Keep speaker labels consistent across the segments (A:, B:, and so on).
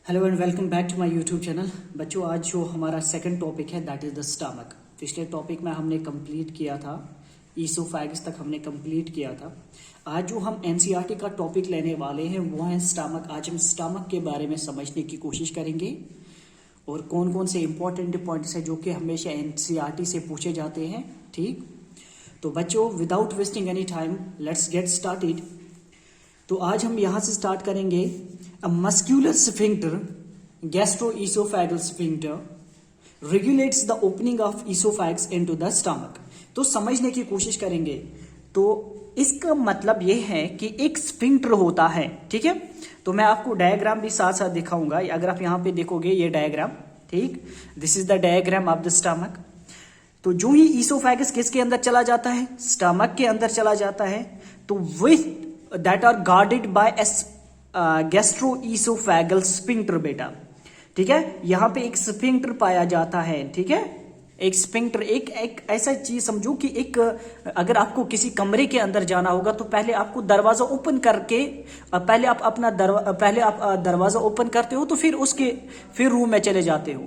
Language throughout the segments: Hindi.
A: Hello and welcome back to my YouTube channel. बच्चों, आज जो हमारा सेकंड टॉपिक है दैट इज द स्टमक। पिछले टॉपिक में हमने कंप्लीट किया था, ईसोफेगस तक हमने कंप्लीट किया था। आज जो हम एनसीईआरटी का टॉपिक लेने वाले हैं वो है स्टमक। आज हम स्टमक के बारे में समझने की कोशिश करेंगे और कौन कौन से इंपॉर्टेंट पॉइंट्स हैं जो कि हमेशा एनसीईआरटी से पूछे जाते हैं। ठीक, तो बच्चों without wasting any time let's get started. तो आज हम यहां से स्टार्ट करेंगे। A muscular sphincter, gastroesophageal sphincter regulates the opening of oesophagus into the stomach. तो समझने की कोशिश करेंगे। तो इसका मतलब यह है कि एक स्फिंक्टर होता है, ठीक है। तो मैं आपको डायग्राम भी साथ साथ दिखाऊंगा। अगर आप यहां पे देखोगे ये डायग्राम, ठीक, this is the diagram of the stomach. तो जो ही इसोफेगस किसके अंदर चला जाता है, स्टमक के अंदर चला जाता है, तो with that are guarded by a gastroesophageal sphincter बेटा, ठीक है। यहां पे एक स्फिंक्टर पाया जाता है, ठीक है। एक स्फिंक्टर एक ऐसा चीज समझो कि एक अगर आपको किसी कमरे के अंदर जाना होगा तो पहले आपको दरवाजा ओपन करके पहले आप दरवाजा ओपन करते हो, तो फिर रूम में चले जाते हो।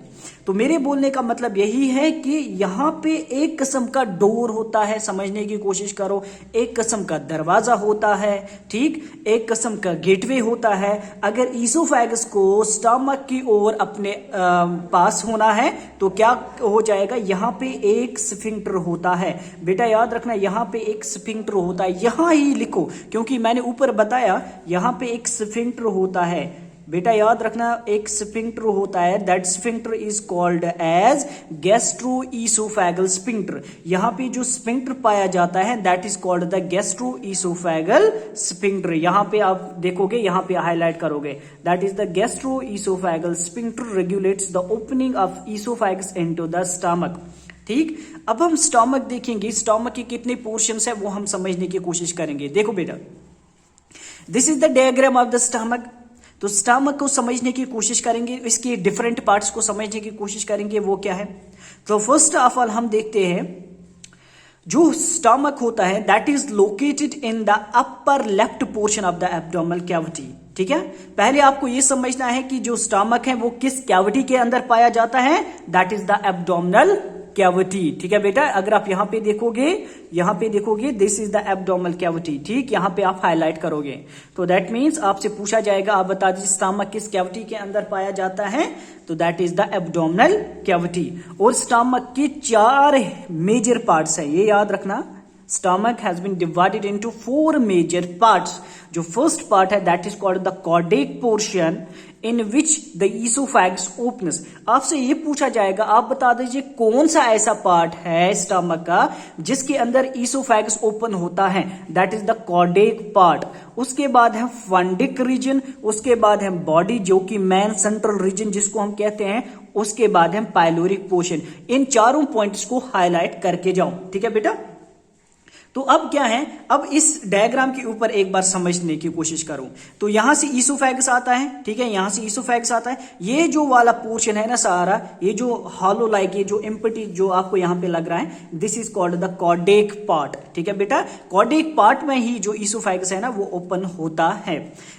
A: तो मेरे बोलने का मतलब यही है कि यहाँ पे एक किस्म का डोर होता है, समझने की कोशिश करो। एक किस्म का दरवाजा होता है, ठीक, एक किस्म का गेटवे होता है। अगर ईसोफेगस को स्टमक की ओर अपने पास होना है तो क्या हो जाएगा, यहाँ पे एक स्फिंक्टर होता है। बेटा याद रखना, यहाँ पे एक स्फिंक्टर होता है। यहाँ ही लिखो क्योंकि मैंने ऊपर बताया यहाँ पे एक स्फिंक्टर होता है। बेटा याद रखना, एक स्फिंक्टर होता है। That sphincter is called as gastroesophageal sphincter. यहाँ पे जो स्फिंक्टर पाया जाता है that is called the gastroesophageal sphincter. यहाँ पे आप देखोगे, यहाँ पे हाईलाइट करोगे, that is the gastroesophageal sphincter regulates the opening of oesophagus into the stomach. ठीक, अब हम स्टमक देखेंगे। स्टमक के कितने पोर्शंस है वो हम समझने की कोशिश करेंगे। देखो बेटा, this is the diagram of the stomach. तो स्टमक को समझने की कोशिश करेंगे, इसके डिफरेंट पार्ट्स को समझने की कोशिश करेंगे। वो क्या है, तो फर्स्ट ऑफ ऑल हम देखते हैं जो स्टमक होता है that is located in the upper left portion of the abdominal cavity. ठीक है, पहले आपको यह समझना है कि जो स्टमक है वो किस कैविटी के अंदर पाया जाता है, that is the abdominal cavity. ठीक है बेटा, अगर आप यहां पे देखोगे this is the abdominal cavity. ठीक, यहां पे आप हाईलाइट करोगे तो दैट मींस आपसे पूछा जाएगा, आप बता दीजिए स्टमक किस कैविटी के अंदर पाया जाता है, तो that is the abdominal cavity. और स्टमक के 4 मेजर पार्ट्स है, ये याद रखना। Stomach has been divided into 4 major parts. जो फर्स्ट पार्ट है that is called the cardiac portion in which the oesophagus opens. आपसे ये पूछा जाएगा, आप बता दीजिए कौन सा ऐसा पार्ट है स्टमक का जिसके अंदर इसोफेगस ओपन होता है, that is the cardiac part. उसके बाद है फंडिक रीजन, उसके बाद है बॉडी जो कि मेन सेंट्रल रीजन जिसको हम कहते हैं, उसके बाद है पाइलोरिक पोर्शन। इन चारों पॉइंट्स को हाईलाइट करके जाओ। ठीक है बेटा, तो अब क्या है, अब इस डायग्राम के ऊपर एक बार समझने की कोशिश करूं। तो यहां से इसोफेगस आता है, ठीक है, यहां से इसोफेगस आता है। ये जो वाला पोर्शन है ना सारा, ये जो हॉलो लाइक, ये जो एम्प्टी जो आपको यहां पे लग रहा है, this is called the cardiac part. ठीक है बेटा, कॉर्डेक पार्ट में ही जो इसोफेगस है ना वो ओपन होता है।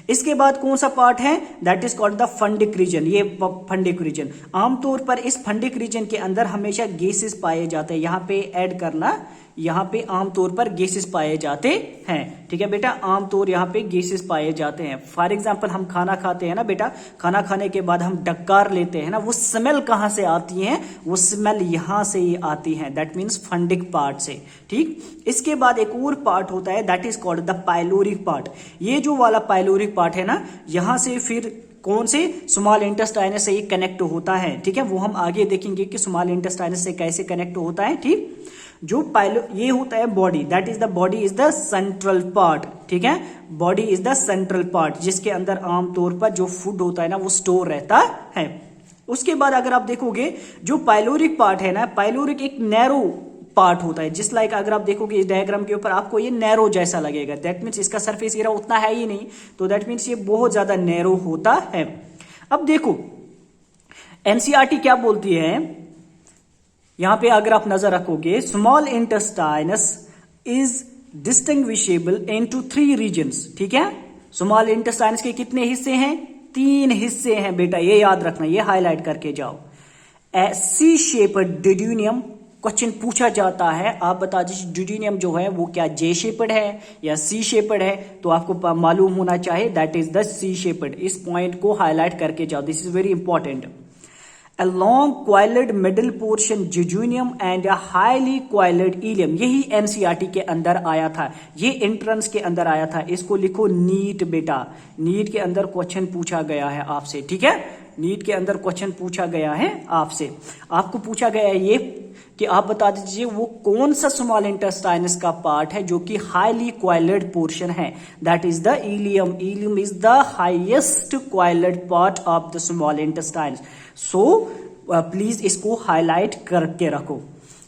A: इसके बाद कौन सा पार्ट है, that is called the fundic region. ये फंडिक रीजन, आमतौर पर इस फंडिक रीजन के अंदर हमेशा गैसेस पाए जाते हैं। यहां पे ऐड करना, यहां पे आमतौर पर गैसेस पाए जाते हैं। ठीक है बेटा, आमतौर यहां पे गैसेस पाए जाते हैं। फॉर एग्जांपल हम खाना खाते हैं ना बेटा, खाना खाने के बाद हम डकार लेते हैं ना, वो स्मेल कहां से आती है, वो स्मेल यहां से ही आती है, दैट मीन्स फंडिक पार्ट से। ठीक, इसके बाद एक और पार्ट होता है that is called the pyloric part. ये जो वाला पाइलोरिक पार्ट है ना, यहां से फिर कौन से, स्मॉल इंटेस्टाइनस से ये कनेक्ट होता है। ठीक है, वो हम आगे देखेंगे कि स्मॉल इंटेस्टाइनस से कैसे कनेक्ट होता है। ठीक, जो ये होता है body, that is the body is the central part. ठीक है, body is the central part जिसके अंदर आमतौर पर जो फूड होता है ना वो स्टोर रहता है। उसके बाद अगर आप देखोगे जो पाइलोरिक पार्ट है ना, पाइलोरिक एक नैरो पार्ट होता है। जिस लाइक अगर आप देखोगे इस डायग्राम के ऊपर आपको ये नैरो जैसा लगेगा, दैट मीन्स इसका सरफेस एरिया उतना है ही नहीं, तो दैट मीन्स ये बहुत ज्यादा नैरो होता है। अब देखो एनसीईआरटी क्या बोलती है, यहां पे अगर आप नजर रखोगे, small intestines is distinguishable into 3 regions. ठीक है, स्मॉल इंटेस्टाइनस के कितने हिस्से हैं, तीन हिस्से हैं बेटा, ये याद रखना, ये हाईलाइट करके जाओ। सी शेप्ड ड्यूडेनियम क्वेश्चन पूछा जाता है, आप बता दीजिए ड्यूडेनियम जो है वो क्या जे शेप्ड है या सी शेप्ड है, तो आपको मालूम होना चाहिए that is the C shaped. इस पॉइंट को हाईलाइट करके जाओ, this is very important. A long coiled middle portion jejunium and a highly coiled ilium, यही एनसीईआरटी के अंदर आया था, ये एंट्रेंस के अंदर आया था। इसको लिखो नीट बेटा, नीट के अंदर क्वेश्चन पूछा गया है आपसे, ठीक है, नीट के अंदर क्वेश्चन पूछा गया है आपसे। आपको पूछा गया है ये कि आप बता दीजिए वो कौन सा स्मॉल इंटेस्टाइनस का पार्ट है जो कि हाईली क्वाइलेड पोर्शन है, that is the ileum. Ileum is the highest coiled part of the small intestines. So please इसको हाईलाइट करके रखो।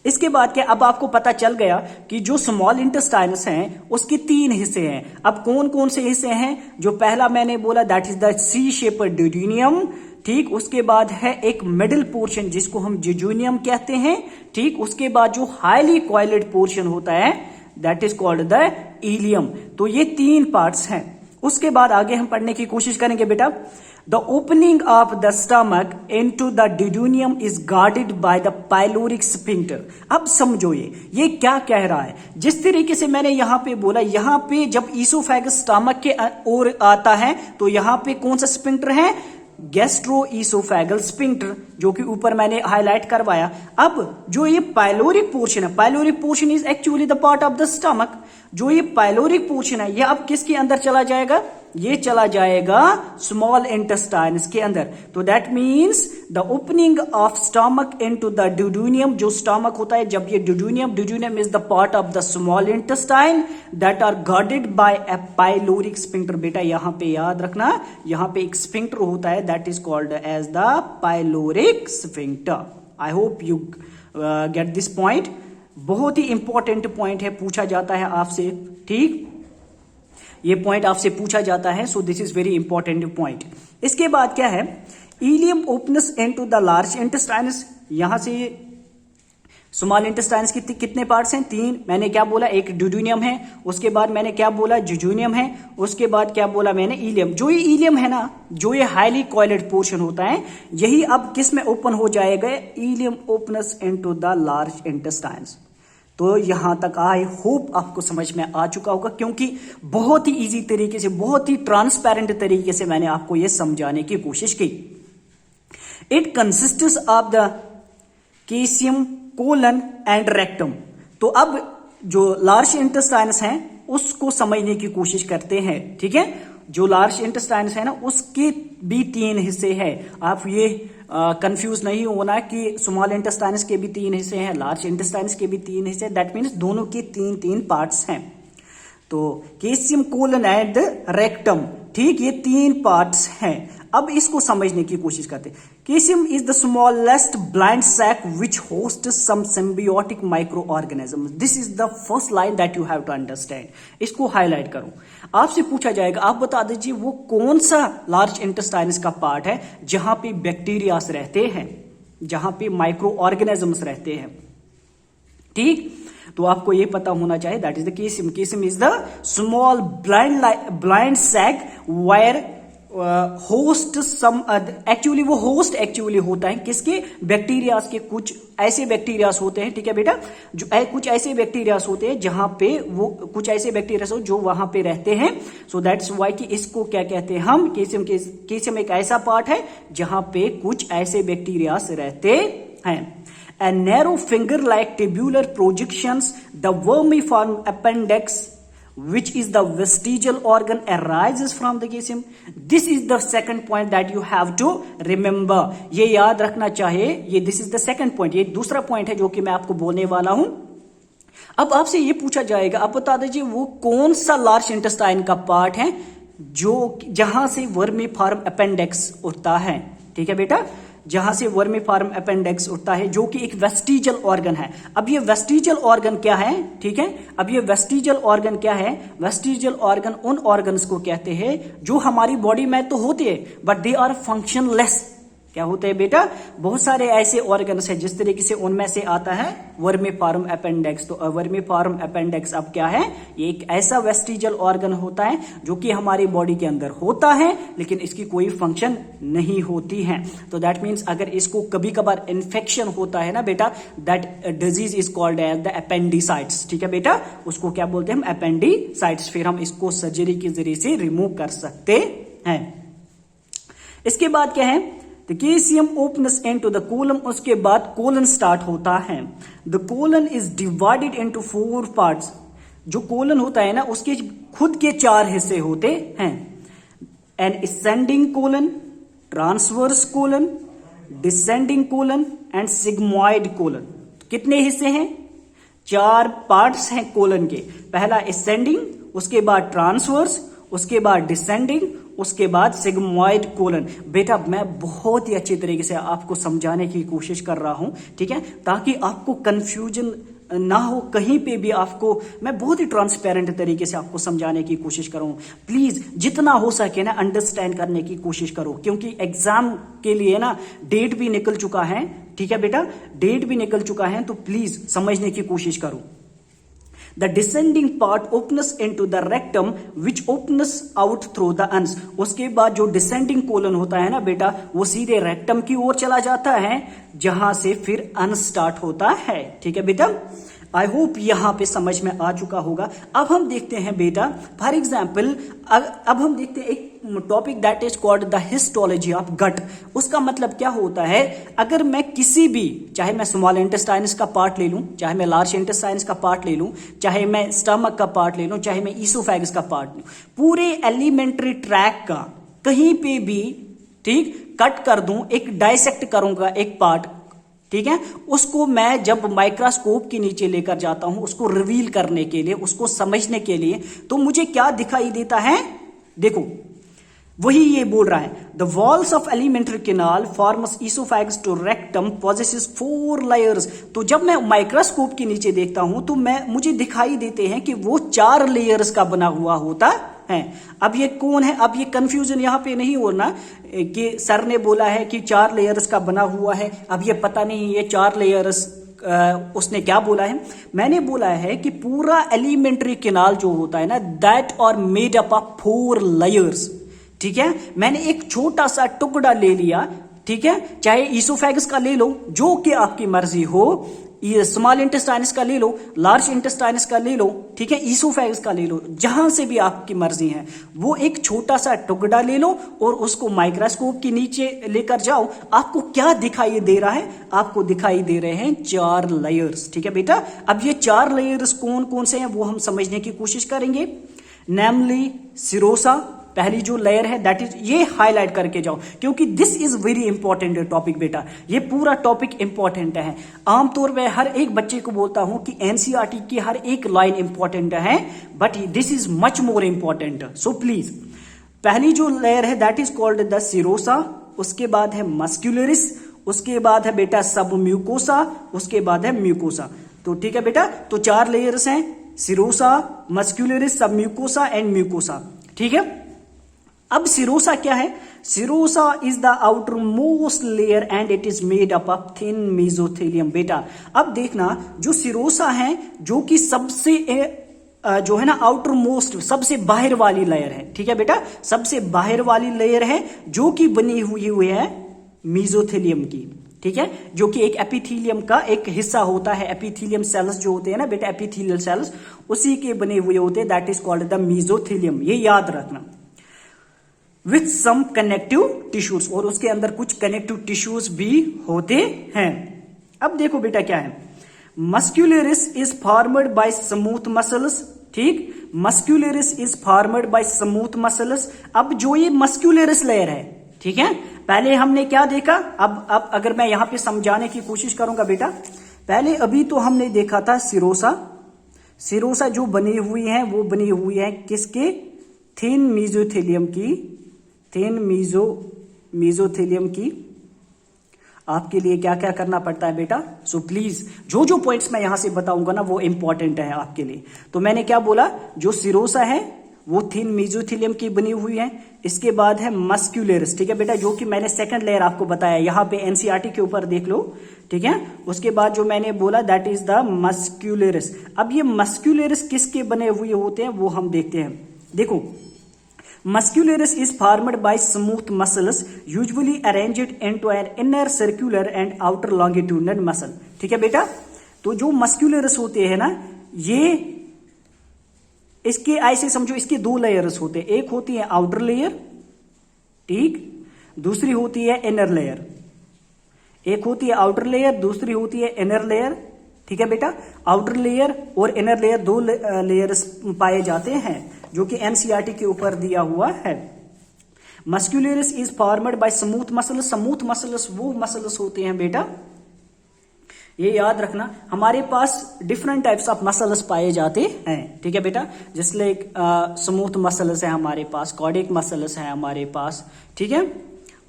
A: इसके बाद क्या, अब आपको पता चल गया कि जो स्मॉल इंटेस्टाइनस हैं उसके तीन हिस्से हैं। अब कौन कौन से हिस्से हैं, जो पहला मैंने बोला that is the C shaped duodenum, ठीक, उसके बाद है एक मिडिल पोर्शन जिसको हम जेजूनियम कहते हैं, ठीक, उसके बाद जो हाईली क्वाइलेड पोर्शन होता है that is called the ilium. तो ये तीन पार्ट्स हैं। उसके बाद आगे हम पढ़ने की कोशिश करेंगे बेटा। The opening of the stomach into the duodenum is guarded by the pyloric sphincter. अब समझो ये क्या कह रहा है। जिस तरीके से मैंने यहां पे बोला, यहां पे जब ईसोफेगस स्टमक के ओर आता है तो यहां पे कौन सा स्फिंक्टर है, गैस्ट्रो ईसोफेगल स्फिंक्टर, जो कि ऊपर मैंने हाईलाइट करवाया। अब जो ये पाइलोरिक पोर्शन है, pyloric portion is actually the part of the stomach. जो ये पाइलोरिक पोर्शन है ये अब किसके अंदर चला जाएगा, ये चला जाएगा स्मॉल इंटेस्टाइन्स के अंदर। तो that means the opening of stomach into the duodenum, जो स्टमक होता है जब ये duodenum is the part of the small intestine that are guarded by a pyloric sphincter. बेटा यहां पे याद रखना, यहां पे एक स्फिंक्टर होता है that is called as the pyloric sphincter. I hope you get this point. बहुत ही इंपॉर्टेंट पॉइंट है, पूछा जाता है आपसे, ठीक, ये पॉइंट आपसे पूछा जाता है। So this is very important point. इसके बाद क्या है, ileum opens into the large intestines. यहां से स्मॉल इंटेस्टाइनस की कितने पार्ट्स हैं, तीन। मैंने क्या बोला, एक ड्यूडेनियम है, उसके बाद मैंने क्या बोला, जेजूनियम है, उसके बाद क्या बोला मैंने, इलियम। जो ये इलियम है ना, जो ये हाईली क्वाइलेड पोर्शन होता है, यही अब किस में ओपन हो जाएगा, ileum opens into the large intestines. तो यहां तक आई होप आपको समझ में आ चुका होगा, क्योंकि बहुत ही इजी तरीके से, बहुत ही ट्रांसपेरेंट तरीके से मैंने आपको यह समझाने की कोशिश की। It consists of the caecum, colon and rectum. तो अब जो लार्ज इंटेस्टाइनस हैं उसको समझने की कोशिश करते हैं, ठीक है। जो लार्ज इंटेस्टाइनस है ना, उसके भी तीन हिस्से हैं। आप ये कंफ्यूज नहीं होना कि स्मॉल इंटेस्टाइनस के भी तीन हिस्से हैं, लार्ज इंटेस्टाइनस के भी तीन हिस्से, दैट मीन्स दोनों के तीन तीन पार्ट्स हैं। तो कैसियम, कोलन एंड रेक्टम, ठीक, ये तीन पार्ट्स हैं। अब इसको समझने की कोशिश करते हैं। Caecum is the smallest blind sac which host some symbiotic microorganism. This is the first line that you have to understand. इसको हाईलाइट करो। आपसे पूछा जाएगा, आप बता दीजिए वो कौन सा लार्ज इंटेस्टाइनस का पार्ट है जहां पे बैक्टीरियास रहते हैं, जहां पे माइक्रो ऑर्गेनिजम्स रहते हैं, ठीक। तो आपको ये पता होना चाहिए that is the caecum. Caecum is the small blind sac where host some, actually वो होस्ट एक्चुअली होता है किसके, बैक्टीरियास के। कुछ ऐसे बैक्टीरियास होते हैं, ठीक है बेटा, जो कुछ ऐसे बैक्टीरियास होते हैं जहां पे वो कुछ ऐसे बैक्टीरियास हो जो वहां पे रहते हैं। सो दैट्स वाई कि इसको क्या कहते हैं हम, कैसियम। कैसियम एक ऐसा पार्ट है जहां पे कुछ ऐसे बैक्टीरियास रहते हैं। A narrow finger-like tubular projections, the vermiform appendix, which is the vestigial organ, arises from the caesium. This is the second point that you have to remember. ये याद रखना चाहिए, ये this is the second point, ये दूसरा point है जो कि मैं आपको बोलने वाला हूं। अब आपसे ये पूछा जाएगा, आप बता दीजिए वो कौन सा लार्ज इंटेस्टाइन का पार्ट है जो जहां से वर्मीफॉर्म अपेंडिक्स उठता है, ठीक है बेटा, जहां से वर्मीफॉर्म अपेंडिक्स उठता है, जो कि एक वेस्टिजियल ऑर्गन है। अब ये वेस्टिजियल ऑर्गन क्या है, ठीक है, अब ये वेस्टिजियल ऑर्गन क्या है, वेस्टिजियल ऑर्गन उन ऑर्गन्स को कहते हैं जो हमारी बॉडी में तो होते हैं बट दे आर फंक्शनलेस, क्या होते हैं बेटा, बहुत सारे ऐसे ऑर्गन्स हैं जिस तरीके से उनमें से आता है वर्मीफॉर्म अपेंडिक्स। तो वर्मीफॉर्म अपेंडिक्स अब क्या है, ये एक ऐसा वेस्टिजल ऑर्गन होता है जो कि हमारी बॉडी के अंदर होता है लेकिन इसकी कोई फंक्शन नहीं होती है। तो दैट मीन्स अगर इसको कभी कभार इन्फेक्शन होता है ना बेटा, that disease is called as the appendicitis. ठीक है बेटा, उसको क्या बोलते हैं हम, अपेंडिसाइटिस। फिर हम इसको सर्जरी के जरिए से रिमूव कर सकते हैं। इसके बाद क्या है, the caecum opens into the colon, उसके बाद कोलन स्टार्ट होता है। The colon is divided into 4 parts. जो कोलन होता है ना उसके खुद के 4 हिस्से होते हैं। N ascending colon, transverse colon, descending colon and sigmoid colon. कितने हिस्से हैं, 4 पार्ट्स हैं कोलन के। पहला असेंडिंग, उसके बाद ट्रांसवर्स, उसके बाद डिसेंडिंग, उसके बाद सिग्मोइड कोलन। बेटा मैं बहुत ही अच्छी तरीके से आपको समझाने की कोशिश कर रहा हूं, ठीक है, ताकि आपको कंफ्यूजन ना हो कहीं पे भी। आपको मैं बहुत ही ट्रांसपेरेंट तरीके से आपको समझाने की कोशिश करूं। प्लीज जितना हो सके ना अंडरस्टैंड करने की कोशिश करो, क्योंकि एग्जाम के लिए ना डेट भी निकल चुका है। ठीक है बेटा, डेट भी निकल चुका है, तो प्लीज समझने की कोशिश करो। The descending part opens into the rectum which opens out through the uns। उसके बाद जो डिसेंडिंग कोलन होता है ना बेटा, वो सीधे रेक्टम की ओर चला जाता है जहां से फिर अनस स्टार्ट होता है। ठीक है बेटा, आई होप यहां पे समझ में आ चुका होगा। अब हम देखते हैं बेटा, फॉर एग्जाम्पल अब हम देखते हैं एक topic that is called the histology of gut. उसका मतलब क्या होता है, अगर मैं किसी भी, चाहे मैं स्मॉल इंटेस्टाइन्स का पार्ट ले लूं, चाहे मैं लार्ज इंटेस्टाइन्स का पार्ट ले लूं, चाहे मैं स्टमक का पार्ट ले लूं, चाहे मैं ईसोफेगस का पार्ट लूं, पूरे एलिमेंट्री ट्रैक का कहीं पे भी ठीक कट कर दूं, एक डाइसेक्ट करूंगा एक पार्ट, ठीक है, उसको मैं जब माइक्रोस्कोप के नीचे लेकर जाता हूं उसको रिवील करने के लिए, उसको समझने के लिए, तो मुझे क्या दिखाई देता है, देखो वही ये बोल रहा है, the walls of alimentary canal forms oesophagus to rectum possesses 4 layers. तो जब मैं माइक्रोस्कोप के नीचे देखता हूं तो मुझे दिखाई देते हैं कि वो 4 लेयर्स का बना हुआ होता है। अब ये कौन है, अब ये कंफ्यूजन यहां पे नहीं होना कि सर ने बोला है कि 4 लेयर्स का बना हुआ है, अब ये पता नहीं ये 4 लेयर्स उसने क्या बोला है। मैंने बोला है कि पूरा एलिमेंट्री कैनाल जो होता है ना, that are made up of 4 layers. ठीक है, मैंने एक छोटा सा टुकड़ा ले लिया, ठीक है, चाहे ईसोफेगस का ले लो, जो कि आपकी मर्जी हो, ये स्मॉल इंटेस्टाइनस का ले लो, लार्ज इंटेस्टाइनस का ले लो, ठीक है, ईसोफेगस का ले लो, जहां से भी आपकी मर्जी है, वो एक छोटा सा टुकड़ा ले लो और उसको माइक्रोस्कोप के नीचे लेकर जाओ। आपको क्या दिखाई दे रहा है, आपको दिखाई दे रहे हैं 4 लेयर्स। ठीक है बेटा, अब ये 4 लेयर्स कौन कौन से हैं वो हम समझने की कोशिश करेंगे। नेमली सिरोसा, पहली जो लेयर है दैट इज, ये हाईलाइट करके जाओ क्योंकि this is very important topic बेटा, ये पूरा टॉपिक इंपॉर्टेंट है। आमतौर पे हर एक बच्चे को बोलता हूं कि एनसीईआरटी की हर एक लाइन इंपॉर्टेंट है, but this is much more important, so please. पहली जो लेयर है that is called the serosa, उसके बाद है मस्क्यूलरिस, उसके बाद है बेटा सब म्यूकोसा, उसके बाद है म्यूकोसा। तो ठीक है बेटा, तो 4 लेयर्स हैं, सिरोसा, मस्क्यूलरिस, सब म्यूकोसा एंड म्यूकोसा। ठीक है, अब सिरोसा क्या है, serosa is the outer most layer and it is made up of thin mesothelium. बेटा अब देखना, जो सिरोसा है जो कि सबसे जो है ना आउटर मोस्ट, सबसे बाहर वाली लेयर है। ठीक है बेटा, सबसे बाहर वाली लेयर है जो कि बनी हुई है मेसोथेलियम की। ठीक है, जो कि एक एपिथेलियम का एक हिस्सा होता है। एपिथेलियम सेल्स जो होते हैं ना बेटा, एपिथेलियल सेल्स उसी के बने हुए होते हैं, that is called the mesothelium, ये याद रखना। विथ सम कनेक्टिव टिश्यूज, और उसके अंदर कुछ कनेक्टिव टिश्यूज भी होते हैं। अब देखो बेटा क्या है, muscularis is formed by smooth muscles. ठीक, muscularis is formed by smooth muscles. अब जो ये मस्क्यूलरिस लेयर है, ठीक है, पहले हमने क्या देखा, अब अगर मैं यहां पे समझाने की कोशिश करूंगा बेटा, पहले अभी तो हमने देखा था सिरोसा। सिरोसा जो बनी हुई है वो बनी हुई है किसके, थिन मेसोथेलियम की, थिन मेसोथेलियम की। आपके लिए क्या क्या करना पड़ता है बेटा, सो प्लीज जो जो पॉइंट्स मैं यहां से बताऊंगा ना वो इंपॉर्टेंट है आपके लिए। तो मैंने क्या बोला, जो सिरोसा है वो थिन मेसोथेलियम की बनी हुई है, इसके बाद है मस्क्यूलरिस, ठीक है बेटा, जो कि मैंने सेकंड लेयर आपको बताया, यहाँ पे एनसीईआरटी के ऊपर देख लो, ठीक है। उसके बाद जो मैंने बोला दैट इज द मस्क्यूलरिस। अब ये मस्क्यूलरिस किसके बने हुए होते हैं वो हम देखते हैं। देखो, muscularis is formed by smooth muscles usually arranged into an inner circular and outer longitudinal muscle, ठीक है बेटा। तो जो मस्क्यूलरिस होते हैं ना, ये इसके ऐसे समझो, इसके दो लेयर्स होते हैं, एक होती है आउटर लेयर, ठीक, दूसरी होती है इनर लेयर। एक होती है आउटर लेयर, दूसरी होती है इनर लेयर, ठीक है बेटा। आउटर लेयर और इनर लेयर दो लेयर्स पाए जाते हैं जो कि एनसीईआरटी के ऊपर दिया हुआ है। Muscularis is formed by smooth muscles. Smooth muscles वो मसल्स होते हैं बेटा, ये याद रखना, हमारे पास डिफरेंट टाइप्स ऑफ मसल्स पाए जाते हैं, ठीक है बेटा। जिसले स्मूथ मसल्स है हमारे पास, कॉर्डिक मसल्स है हमारे पास, ठीक है।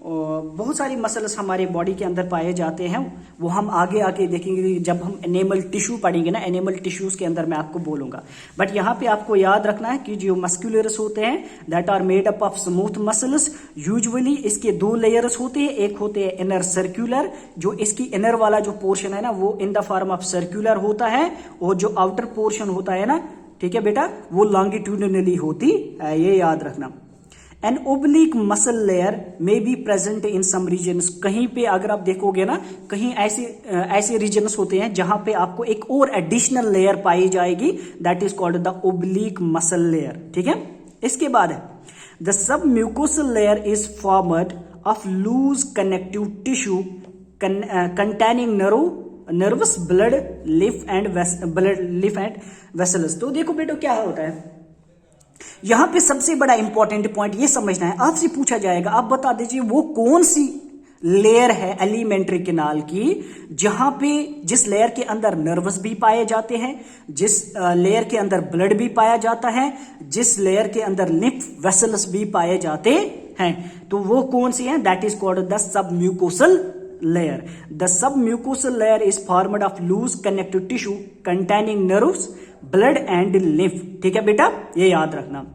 A: और बहुत सारी मसल्स हमारे बॉडी के अंदर पाए जाते हैं, वो हम आगे आके देखेंगे जब हम एनिमल टिश्यू पढ़ेंगे ना, एनिमल टिश्यूज के अंदर मैं आपको बोलूंगा। बट यहाँ पे आपको याद रखना है कि जो मस्क्यूलरिस होते हैं that are made up of smooth muscles. Usually इसके दो लेयर्स होते हैं, एक होते हैं इनर सर्कुलर, जो इसकी इनर वाला जो पोर्शन है ना वो in the form of circular होता है, और जो आउटर पोर्शन होता है ना, ठीक है बेटा, वो लॉन्गिट्यूडनली होती है, ये याद रखना। An oblique muscle layer may be present in some regions. कहीं पे अगर आप देखोगे ना, कहीं ऐसे रीजन्स होते हैं जहां पे आपको एक और एडिशनल लेयर पाई जाएगी, that is called the oblique muscle layer, ठीक है। इसके बाद है the submucosal layer is formed of loose connective tissue containing nerves blood lymph and vessels. तो देखो बेटो क्या होता है, यहां पे सबसे बड़ा इंपॉर्टेंट पॉइंट ये समझना है, आपसे पूछा जाएगा आप बता दीजिए वो कौन सी लेयर है एलिमेंट्री कैनाल की जहां पे जिस लेयर के अंदर नर्वस भी पाए जाते हैं, जिस लेयर के अंदर ब्लड भी पाया जाता है, जिस लेयर के अंदर लिम्फ वेसल्स भी पाए जाते हैं। तो वो कौन सी है, that is called the submucosal layer. The submucosal layer is formed of loose connective tissue containing nerves blood and lymph, ठीक है बेटा, ये याद रखना।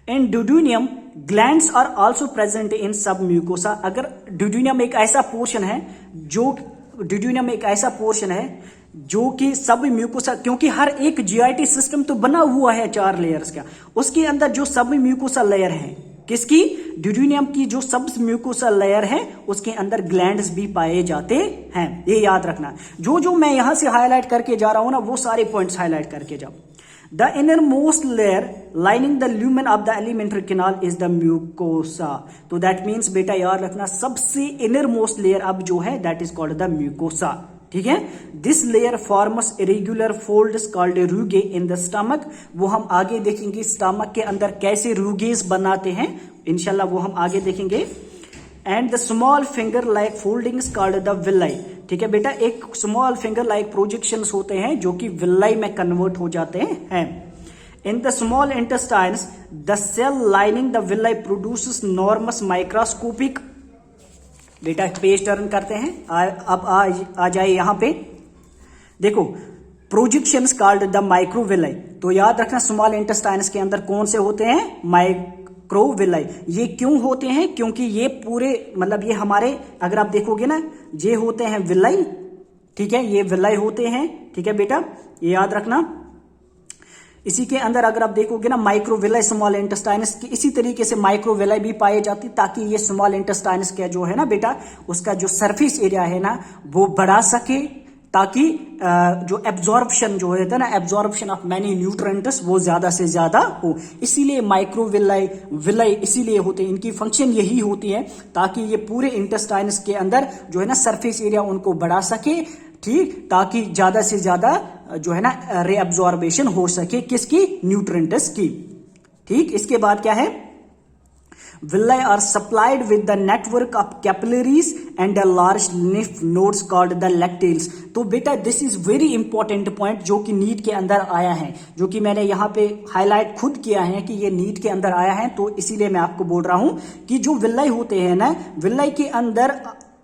A: In duodenum glands are also present in submucosa. अगर ड्यूडेनियम एक ऐसा पोर्शन है जो कि सब म्यूकोसा, क्योंकि हर एक जीआईटी सिस्टम तो बना हुआ है 4 लेयर्स का, उसके अंदर जो सब म्यूकोसा लेयर है किसकी, ड्यूडेनियम की जो सब म्यूकोसा लेयर है उसके अंदर ग्लैंड्स भी पाए जाते हैं, ये याद रखना। जो मैं यहां से हाईलाइट करके जा रहा हूं ना वो सारे पॉइंट्स हाईलाइट करके जाओ। The inner most layer lining the lumen of the alimentary canal is the mucosa. तो दैट मीन्स बेटा याद रखना सबसे इनर मोस्ट लेयर अब जो है that is called the mucosa, ठीक है। This layer forms irregular folds called rugae in the stomach. वो हम आगे देखेंगे स्टमक के अंदर कैसे रूगेस बनाते हैं, इंशाल्लाह वो हम आगे देखेंगे। And the small finger like foldings called the villi, ठीक है बेटा, एक स्मॉल फिंगर लाइक प्रोजेक्शंस होते हैं जो कि विलाई में कन्वर्ट हो जाते हैं। In the small intestines the cell lining the villi produces numerous microscopic. बेटा पेज टर्न करते हैं, अब आ जाए यहां पे, देखो प्रोजेक्शंस कॉल्ड द माइक्रोविलाई। तो याद रखना स्मॉल इंटेस्टाइन्स के अंदर कौन से होते हैं, माइक्रोविलाई। ये क्यों होते हैं, क्योंकि ये पूरे मतलब ये हमारे अगर आप देखोगे ना ये होते हैं विलाई, ठीक है, ये विलाई होते हैं, ठीक है बेटा, ये याद रखना। इसी के अंदर अगर आप देखोगे ना माइक्रोविलाई स्मॉल इंटेस्टाइनस की इसी तरीके से माइक्रोविलाई भी पाए जाती, ताकि ये स्मॉल इंटेस्टाइनस का जो है ना बेटा उसका जो सरफेस एरिया है ना वो बढ़ा सके, ताकि जो एब्जॉर्प्शन जो है ना एब्जॉर्प्शन ऑफ मैनी न्यूट्रिएंट्स वो ज्यादा से ज्यादा हो। इसीलिए माइक्रोविलाई इसीलिए होते हैं, इनकी फंक्शन यही होती है ताकि ये पूरे इंटेस्टाइनस के अंदर जो है ना सरफेस एरिया उनको बढ़ा सके, ठीक, ताकि ज्यादा से ज्यादा जो है ना रीअब्जॉर्बेशन हो सके किसकी, न्यूट्रिएंट्स की, ठीक। इसके बाद क्या है, villi are supplied with the network of capillaries and a large lymph nodes called the lacteals। तो बेटा this is very important point जो कि नीट के अंदर आया है, जो कि मैंने यहाँ पे हाईलाइट खुद किया है कि ये नीट के अंदर आया है, तो इसीलिए मैं आपको बोल रहा हूं कि जो विल्लाई होते हैं ना, विल्लाई के अंदर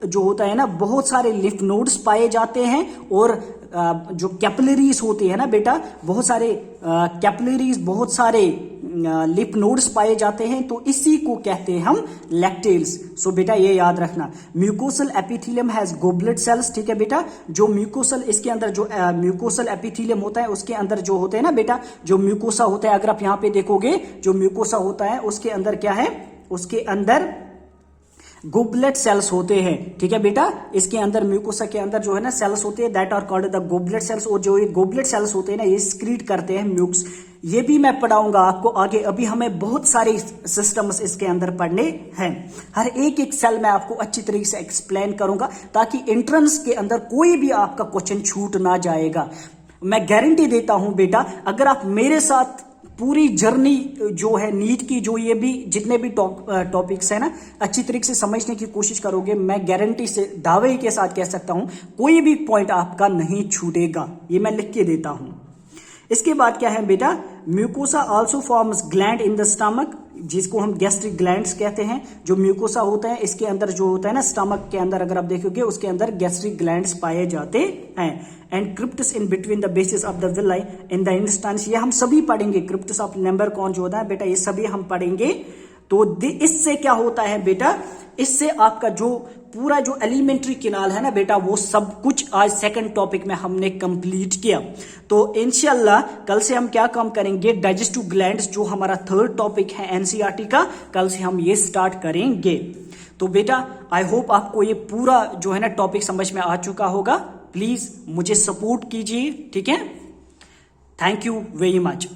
A: जो होता है ना, बहुत सारे लिम्फ नोड्स पाए जाते हैं और जो कैपिलरीज होते हैं ना बेटा, बहुत सारे कैपिलरीज, बहुत सारे लिम्फ नोड्स पाए जाते हैं, तो इसी को कहते हैं हम लैक्टेल्स। सो बेटा ये याद रखना, mucosal epithelium has goblet cells, ठीक है बेटा। जो म्यूकोसल, इसके अंदर जो म्यूकोसल एपिथेलियम होता है उसके अंदर जो होते हैं ना बेटा, जो म्यूकोसा होता है, अगर आप यहां पे देखोगे जो म्यूकोसा होता है उसके अंदर क्या है, उसके अंदर गोबलेट सेल्स होते हैं, ठीक है बेटा। इसके अंदर म्यूकोसा के अंदर जो है ना सेल्स होते हैं, that are called the goblet cells. और जो ये गोबलेट सेल्स होते हैं ना, ये स्क्रीट करते हैं म्यूक्स। ये भी मैं पढ़ाऊंगा आपको आगे, अभी हमें बहुत सारे सिस्टम्स इसके अंदर पढ़ने हैं। हर एक एक सेल मैं आपको अच्छी तरीके से एक्सप्लेन करूंगा ताकि एंट्रेंस के अंदर कोई भी आपका क्वेश्चन छूट ना जाएगा। मैं गारंटी देता हूं बेटा, अगर आप मेरे साथ पूरी जर्नी जो है नीट की, जो ये भी जितने भी टॉपिक्स है ना, अच्छी तरीके से समझने की कोशिश करोगे, मैं गारंटी से दावे के साथ कह सकता हूं कोई भी पॉइंट आपका नहीं छूटेगा, ये मैं लिख के देता हूं। इसके बाद क्या है बेटा, mucosa also forms gland in the stomach, जिसको हम गैस्ट्रिक ग्लैंड्स कहते हैं। जो म्यूकोसा होता है इसके अंदर जो होता है ना, स्टमक के अंदर अगर आप देखोगे उसके अंदर गैस्ट्रिक ग्लैंड्स पाए जाते हैं। And crypts in between the basis of the villi in the intestines, ये हम सभी पढ़ेंगे। क्रिप्टस ऑफ लैम्बरकॉन जो होता है बेटा, ये सभी हम पढ़ेंगे। तो इससे क्या होता है बेटा, इससे आपका जो पूरा जो एलिमेंट्री किनाल है ना बेटा, वो सब कुछ आज सेकंड टॉपिक में हमने कंप्लीट किया। तो इंशाल्लाह कल से हम क्या काम करेंगे, डाइजेस्टिव ग्लैंड्स जो हमारा थर्ड टॉपिक है एनसीईआरटी का, कल से हम ये स्टार्ट करेंगे। तो बेटा आई होप आपको ये पूरा जो है ना टॉपिक समझ में आ चुका होगा। प्लीज मुझे सपोर्ट कीजिए, ठीक है। Thank you very much.